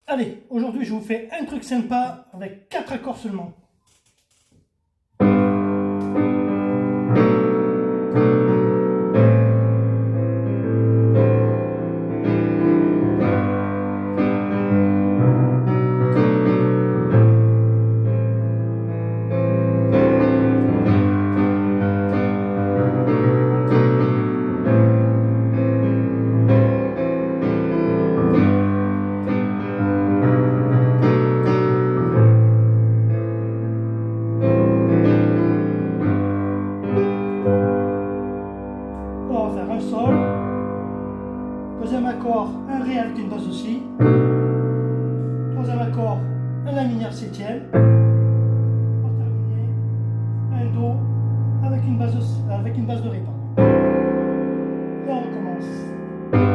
Allez, aujourd'hui je vous fais un truc sympa avec 4 accords seulement. On va faire un sol, deuxième accord, un ré avec une basse aussi, troisième accord, un la mineur septième, pour terminer, un do avec une base de ré. Pardon. Et on recommence.